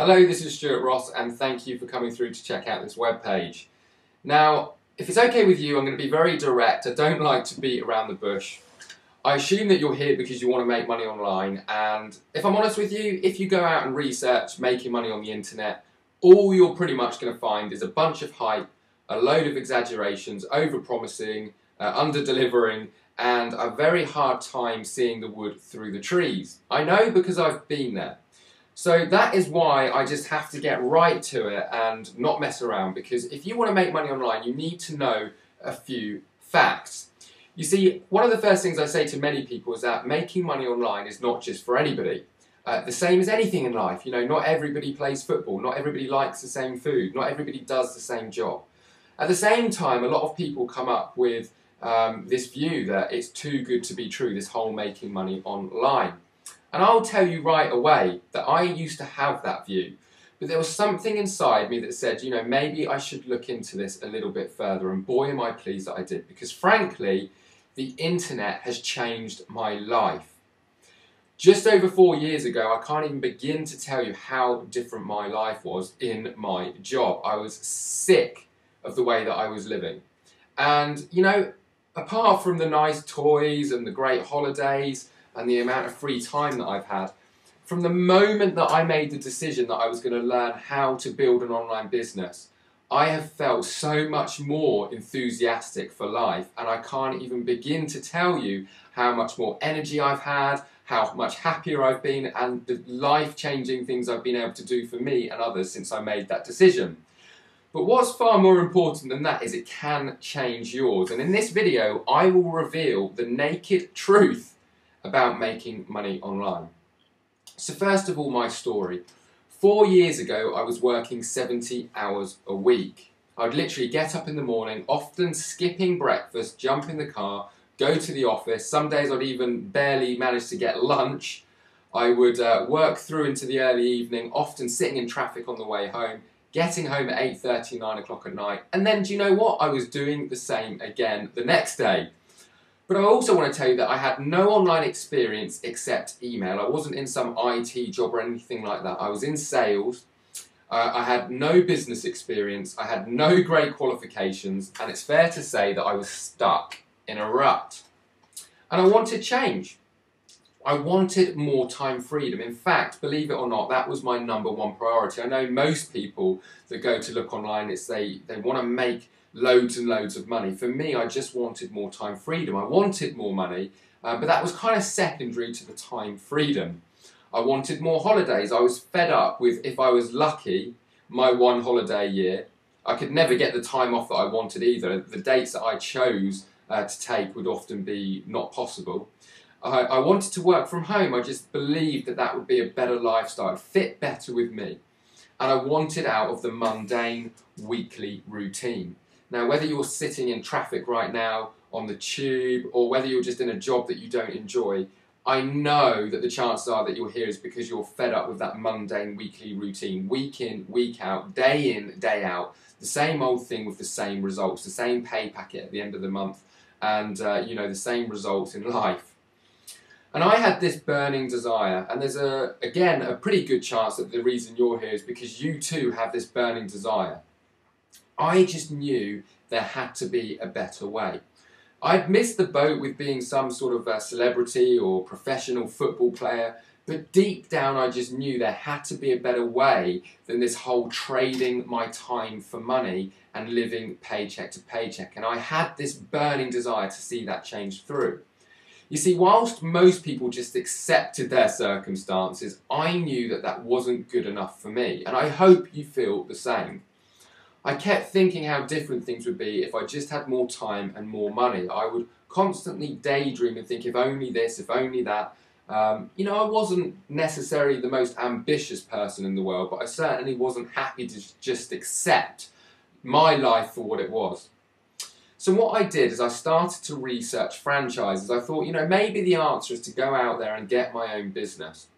Hello, this is Stuart Ross and thank you for coming through to check out this webpage. Now, if it's okay with you, I'm going to be very direct. I don't like to beat around the bush. I assume that you're here because you want to make money online, and if I'm honest with you, if you go out and research making money on the internet, all you're pretty much going to find is a bunch of hype, a load of exaggerations, over-promising, under-delivering, and a very hard time seeing the wood through the trees. I know because I've been there. So that is why I just have to get right to it and not mess around, because if you want to make money online, you need to know a few facts. You see, one of the first things I say to many people is that making money online is not just for anybody. The same as anything in life, you know, not everybody plays football, not everybody likes the same food, not everybody does the same job. At the same time, a lot of people come up with this view that it's too good to be true, this whole making money online. And I'll tell you right away that I used to have that view, but there was something inside me that said, you know, maybe I should look into this a little bit further, and boy am I pleased that I did, because frankly, the internet has changed my life. Just over 4 years ago, I can't even begin to tell you how different my life was in my job. I was sick of the way that I was living. And, you know, apart from the nice toys and the great holidays, and the amount of free time that I've had, from the moment that I made the decision that I was going to learn how to build an online business, I have felt so much more enthusiastic for life, and I can't even begin to tell you how much more energy I've had, how much happier I've been, and the life-changing things I've been able to do for me and others since I made that decision. But what's far more important than that is it can change yours, and in this video I will reveal the naked truth about making money online. So first of all, my story. 4 years ago, I was working 70 hours a week. I'd literally get up in the morning, often skipping breakfast, jump in the car, go to the office. Some days I'd even barely manage to get lunch. I would work through into the early evening, often sitting in traffic on the way home, getting home at 8:30, 9 o'clock at night. And then, do you know what? I was doing the same again the next day. But I also want to tell you that I had no online experience except email. I wasn't in some IT job or anything like that. I was in sales. I had no business experience. I had no great qualifications. And it's fair to say that I was stuck in a rut. And I wanted change. I wanted more time freedom. In fact, believe it or not, that was my #1 priority. I know most people that go to look online, it's they want to make loads and loads of money. For me, I just wanted more time freedom. I wanted more money, but that was kind of secondary to the time freedom. I wanted more holidays. I was fed up with, if I was lucky, my 1 holiday a year. I could never get the time off that I wanted either. The dates that I chose to take would often be not possible. I wanted to work from home. I just believed that that would be a better lifestyle, fit better with me. And I wanted out of the mundane weekly routine. Now, whether you're sitting in traffic right now on the tube, or whether you're just in a job that you don't enjoy, I know that the chances are that you're here is because you're fed up with that mundane weekly routine, week in, week out, day in, day out, the same old thing with the same results, the same pay packet at the end of the month, and you know, the same results in life. And I had this burning desire, and there's again a pretty good chance that the reason you're here is because you too have this burning desire. I just knew there had to be a better way. I'd missed the boat with being some sort of a celebrity or professional football player, but deep down I just knew there had to be a better way than this whole trading my time for money and living paycheck to paycheck. And I had this burning desire to see that change through. You see, whilst most people just accepted their circumstances, I knew that that wasn't good enough for me, and I hope you feel the same. I kept thinking how different things would be if I just had more time and more money. I would constantly daydream and think, if only this, if only that. You know, I wasn't necessarily the most ambitious person in the world, but I certainly wasn't happy to just accept my life for what it was. So what I did is I started to research franchises. I thought, you know, maybe the answer is to go out there and get my own business.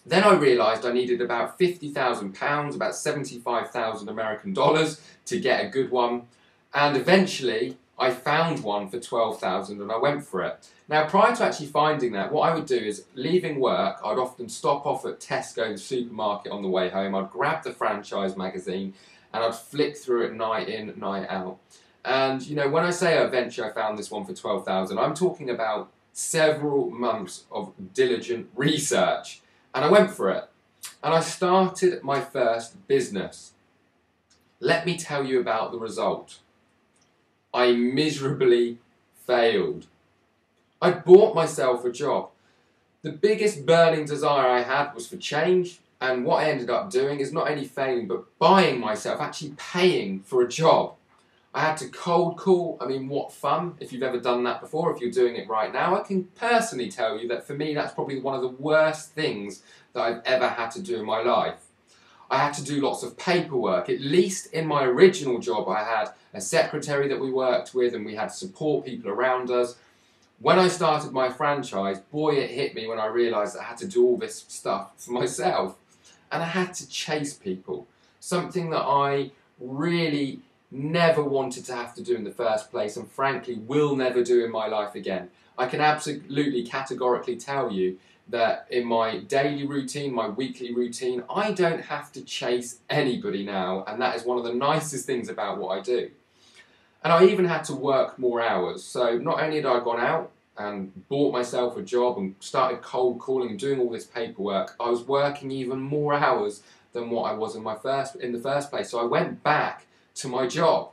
Then I realised I needed about £50,000, about 75,000 American dollars to get a good one. And eventually I found one for 12,000 and I went for it. Now, prior to actually finding that, what I would do is, leaving work, I'd often stop off at Tesco, the supermarket, on the way home. I'd grab the franchise magazine and I'd flick through it night in, night out. And, you know, when I say a venture, I found this one for 12,000, I'm talking about several months of diligent research. And I went for it. And I started my first business. Let me tell you about the result. I miserably failed. I bought myself a job. The biggest burning desire I had was for change, and what I ended up doing is not only failing, but buying myself, actually paying for a job. I had to cold call. I mean, what fun. If you've ever done that before, if you're doing it right now, I can personally tell you that for me, that's probably one of the worst things that I've ever had to do in my life. I had to do lots of paperwork. At least in my original job, I had a secretary that we worked with and we had support people around us. When I started my franchise, boy, it hit me when I realised I had to do all this stuff for myself. And I had to chase people. Something that I really never wanted to have to do in the first place, and frankly will never do in my life again. I can absolutely categorically tell you that in my daily routine, my weekly routine, I don't have to chase anybody now, and that is one of the nicest things about what I do. And I even had to work more hours. So not only had I gone out and bought myself a job and started cold calling and doing all this paperwork, I was working even more hours than what I was in the first place. So I went back to my job.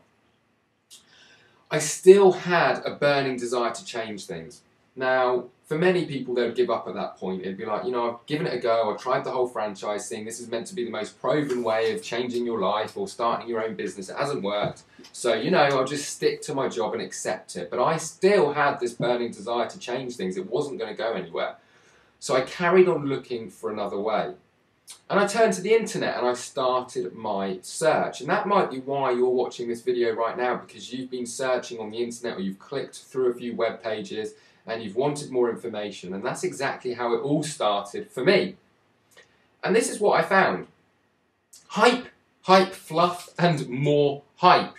I still had a burning desire to change things. Now, for many people, they would give up at that point. It'd be like, you know, I've given it a go, I've tried the whole franchise thing, this is meant to be the most proven way of changing your life or starting your own business, it hasn't worked. So, you know, I'll just stick to my job and accept it. But I still had this burning desire to change things, it wasn't going to go anywhere. So I carried on looking for another way. And I turned to the internet and I started my search. And that might be why you're watching this video right now, because you've been searching on the internet or you've clicked through a few web pages and you've wanted more information. And that's exactly how it all started for me. And this is what I found. Hype, hype, fluff, and more hype.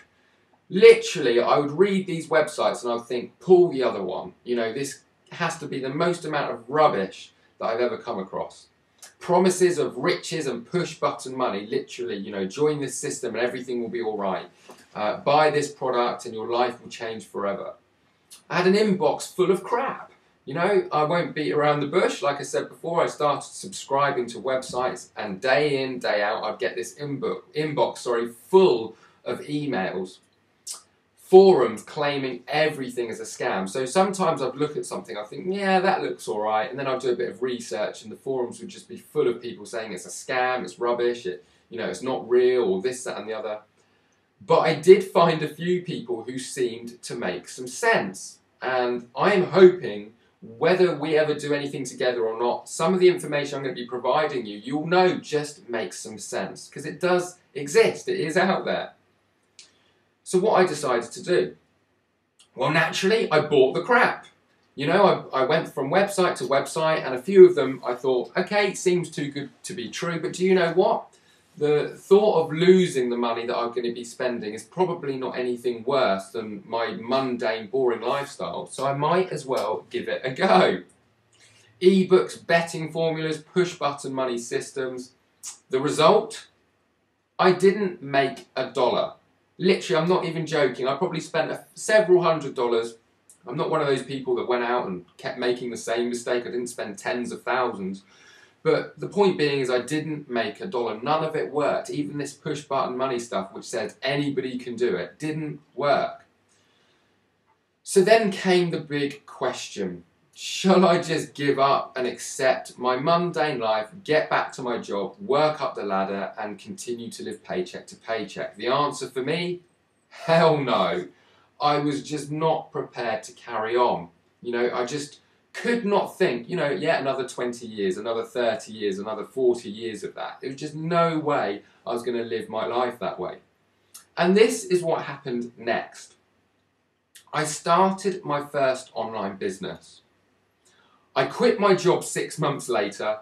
Literally, I would read these websites and I would think, pull the other one. You know, this has to be the most amount of rubbish that I've ever come across. Promises of riches and push button money, literally, you know, join this system and everything will be all right. Buy this product and your life will change forever. I had an inbox full of crap. You know, I won't beat around the bush. Like I said before, I started subscribing to websites and day in, day out, I'd get this inbox full of emails. Forums claiming everything as a scam. So sometimes I'd look at something, I think, yeah, that looks all right, and then I'd do a bit of research and the forums would just be full of people saying it's a scam, it's rubbish, it's not real, or this, that and the other. But I did find a few people who seemed to make some sense, and I'm hoping, whether we ever do anything together or not, some of the information I'm going to be providing you, you'll know just makes some sense, because it does exist, it is out there. So what I decided to do? Well, naturally, I bought the crap. You know, I went from website to website, and a few of them I thought, okay, it seems too good to be true, but do you know what? The thought of losing the money that I'm going to be spending is probably not anything worse than my mundane, boring lifestyle, so I might as well give it a go. Ebooks, betting formulas, push-button money systems. The result? I didn't make $1. Literally, I'm not even joking, I probably spent several $100s. I'm not one of those people that went out and kept making the same mistake. I didn't spend tens of thousands. But the point being is I didn't make $1. None of it worked. Even this push button money stuff, which says anybody can do it, didn't work. So then came the big question. Shall I just give up and accept my mundane life, get back to my job, work up the ladder and continue to live paycheck to paycheck? The answer for me? Hell no. I was just not prepared to carry on. You know, I just could not think, you know, yet another 20 years, another 30 years, another 40 years of that. There was just no way I was going to live my life that way. And this is what happened next. I started my first online business. I quit my job 6 months later.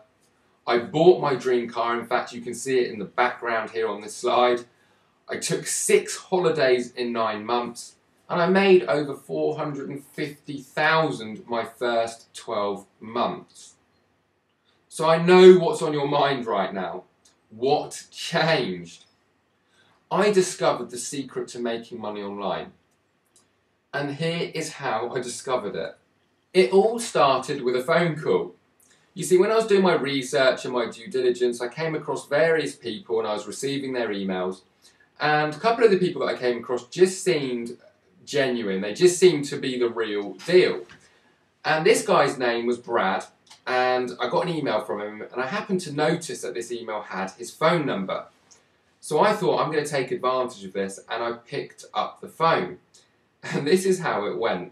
I bought my dream car. In fact, you can see it in the background here on this slide. I took 6 holidays in 9 months. and I made over 450,000 my first 12 months. So I know what's on your mind right now. What changed? I discovered the secret to making money online. And here is how I discovered it. It all started with a phone call. You see, when I was doing my research and my due diligence, I came across various people and I was receiving their emails. And a couple of the people that I came across just seemed genuine. They just seemed to be the real deal. And this guy's name was Brad, and I got an email from him, and I happened to notice that this email had his phone number. So I thought, I'm going to take advantage of this, and I picked up the phone. And this is how it went.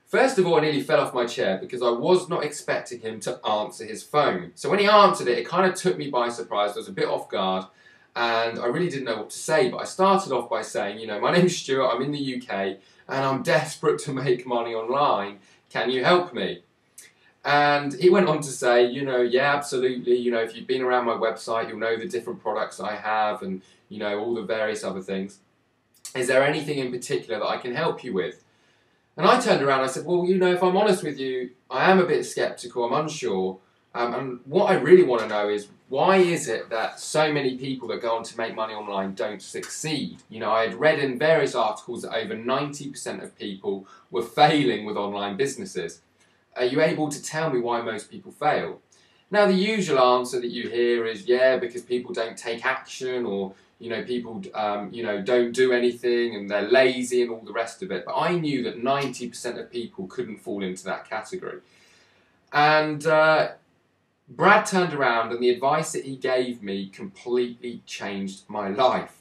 First of all, I nearly fell off my chair because I was not expecting him to answer his phone. So when he answered it, it kind of took me by surprise. I was a bit off guard, and I really didn't know what to say. But I started off by saying, you know, my name's Stuart, I'm in the UK, and I'm desperate to make money online. Can you help me? And he went on to say, you know, yeah, absolutely. You know, if you've been around my website, you'll know the different products I have and, you know, all the various other things. Is there anything in particular that I can help you with? And I turned around and I said, well, you know, if I'm honest with you, I am a bit skeptical, I'm unsure. And what I really want to know is, why is it that so many people that go on to make money online don't succeed? You know, I had read in various articles that over 90% of people were failing with online businesses. Are you able to tell me why most people fail? Now, the usual answer that you hear is, yeah, because people don't take action, or, you know, people, you know, don't do anything and they're lazy and all the rest of it. But I knew that 90% of people couldn't fall into that category. And Brad turned around, and the advice that he gave me completely changed my life.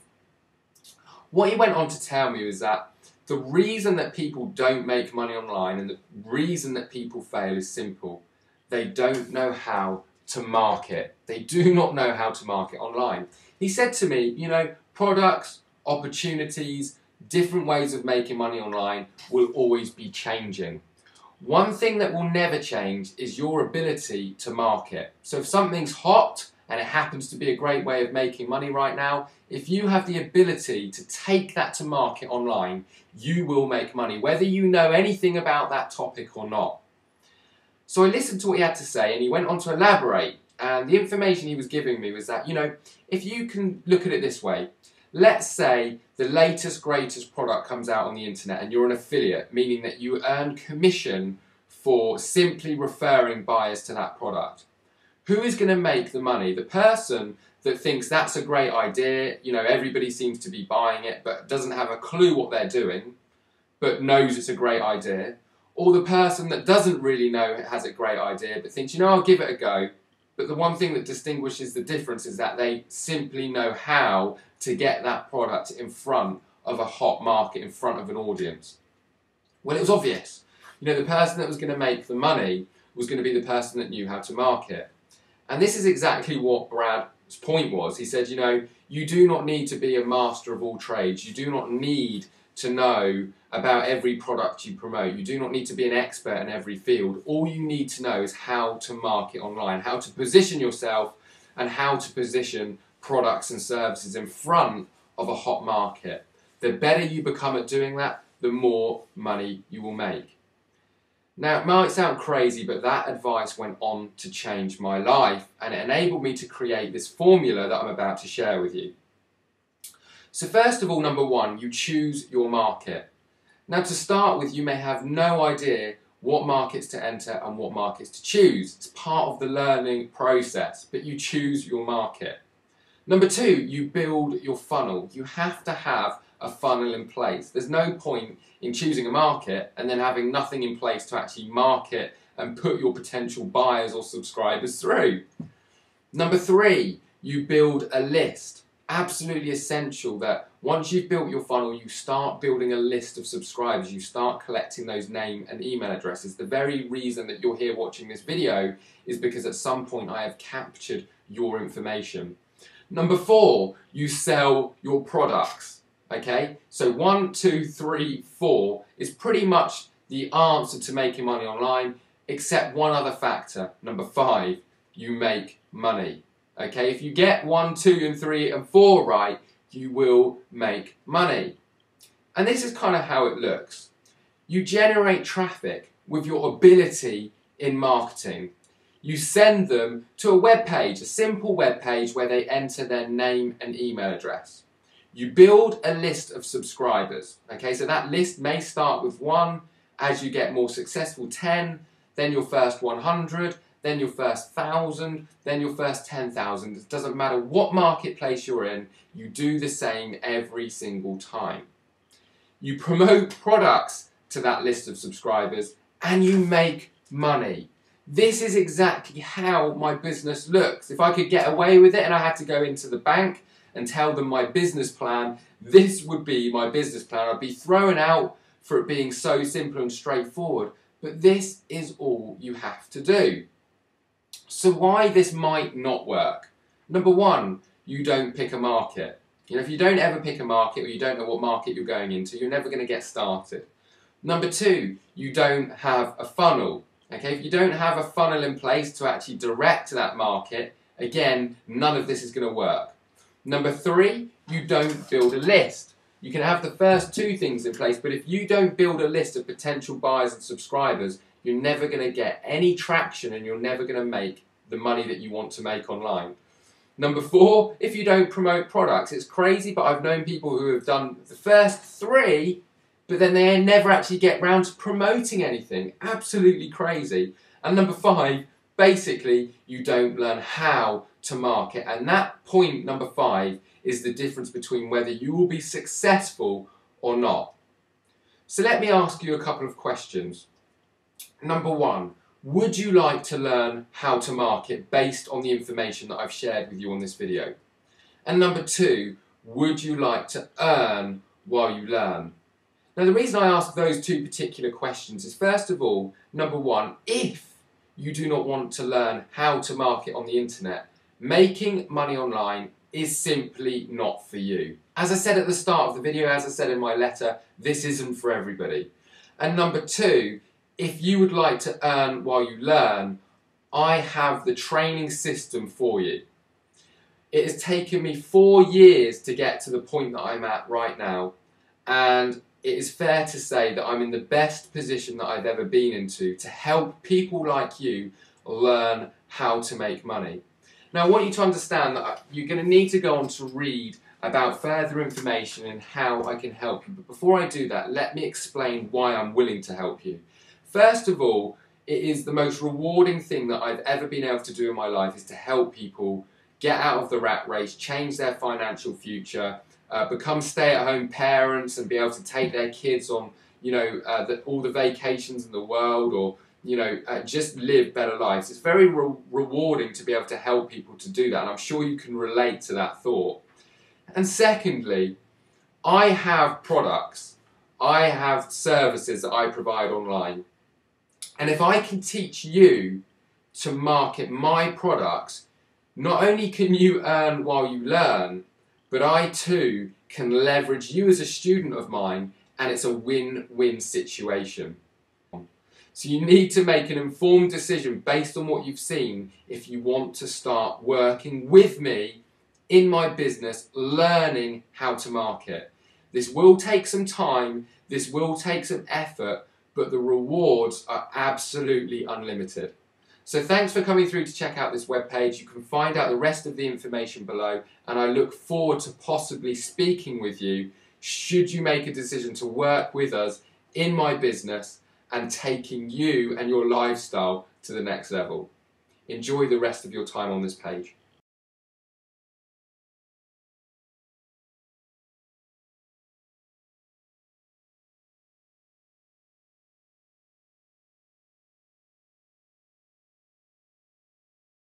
What he went on to tell me was that the reason that people don't make money online and the reason that people fail is simple. They don't know how to market. They do not know how to market online. He said to me, you know, products, opportunities, different ways of making money online will always be changing. One thing that will never change is your ability to market. So if something's hot and it happens to be a great way of making money right now, if you have the ability to take that to market online, you will make money, whether you know anything about that topic or not. So I listened to what he had to say, and he went on to elaborate. And the information he was giving me was that, you know, if you can look at it this way, let's say the latest, greatest product comes out on the internet and you're an affiliate, meaning that you earn commission for simply referring buyers to that product. Who is going to make the money? The person that thinks that's a great idea, you know, everybody seems to be buying it but doesn't have a clue what they're doing, but knows it's a great idea, or the person that doesn't really know it has a great idea but thinks, you know, I'll give it a go. But the one thing that distinguishes the difference is that they simply know how to get that product in front of a hot market, in front of an audience. Well, it was obvious. You know, the person that was going to make the money was going to be the person that knew how to market. And this is exactly what Brad's point was. He said, you know, you do not need to be a master of all trades. You do not need to know about every product you promote. You do not need to be an expert in every field. All you need to know is how to market online, how to position yourself, and how to position products and services in front of a hot market. The better you become at doing that, the more money you will make. Now, it might sound crazy, but that advice went on to change my life, and it enabled me to create this formula that I'm about to share with you. So first of all, number one, you choose your market. Now, to start with, you may have no idea what markets to enter and what markets to choose. It's part of the learning process, but you choose your market. Number two, you build your funnel. You have to have a funnel in place. There's no point in choosing a market and then having nothing in place to actually market and put your potential buyers or subscribers through. Number three, you build a list. Absolutely essential that once you've built your funnel, you start building a list of subscribers. You start collecting those name and email addresses. The very reason that you're here watching this video is because at some point I have captured your information. Number four, you sell your products. Okay, so 1, 2, 3, 4 is pretty much the answer to making money online, except one other factor. Number 5, you make money. Okay, if you get 1, 2, and 3, and 4 right, you will make money. And this is kind of how it looks. You generate traffic with your ability in marketing. You send them to a web page, a simple web page where they enter their name and email address. You build a list of subscribers. Okay, so that list may start with 1, as you get more successful, 10, then your first 100, then your first 1,000, then your first 10,000. It doesn't matter what marketplace you're in, you do the same every single time. You promote products to that list of subscribers and you make money. This is exactly how my business looks. If I could get away with it and I had to go into the bank and tell them my business plan, this would be my business plan. I'd be thrown out for it being so simple and straightforward. But this is all you have to do. So why this might not work? Number 1, you don't pick a market. If you don't ever pick a market or you don't know what market you're going into, you're never going to get started. Number 2, you don't have a funnel. Okay, if you don't have a funnel in place to actually direct to that market, again, none of this is going to work. Number 3, you don't build a list. You can have the first 2 things in place, but if you don't build a list of potential buyers and subscribers, you're never going to get any traction and you're never going to make the money that you want to make online. Number 4, if you don't promote products. It's crazy, but I've known people who have done the first 3, but then they never actually get round to promoting anything. Absolutely crazy. And number 5, basically, you don't learn how to market. And that point, number 5, is the difference between whether you will be successful or not. So let me ask you a couple of questions. Number 1, would you like to learn how to market based on the information that I've shared with you on this video? And number 2, would you like to earn while you learn? Now the reason I ask those 2 particular questions is, first of all, number 1, if you do not want to learn how to market on the internet, making money online is simply not for you. As I said at the start of the video, as I said in my letter, this isn't for everybody. And number 2, if you would like to earn while you learn, I have the training system for you. It has taken me 4 years to get to the point that I'm at right now, and it is fair to say that I'm in the best position that I've ever been into to help people like you learn how to make money. Now I want you to understand that you're going to need to go on to read about further information and how I can help you. But before I do that, let me explain why I'm willing to help you. First of all, it is the most rewarding thing that I've ever been able to do in my life, is to help people get out of the rat race, change their financial future, become stay-at-home parents and be able to take their kids on, all the vacations in the world, or just live better lives. It's very rewarding to be able to help people to do that, and I'm sure you can relate to that thought. And secondly, I have products, I have services that I provide online, and if I can teach you to market my products, not only can you earn while you learn, but I too can leverage you as a student of mine, and it's a win-win situation. So you need to make an informed decision based on what you've seen if you want to start working with me in my business, learning how to market. This will take some time, this will take some effort, but the rewards are absolutely unlimited. So thanks for coming through to check out this webpage. You can find out the rest of the information below, and I look forward to possibly speaking with you should you make a decision to work with us in my business and taking you and your lifestyle to the next level. Enjoy the rest of your time on this page.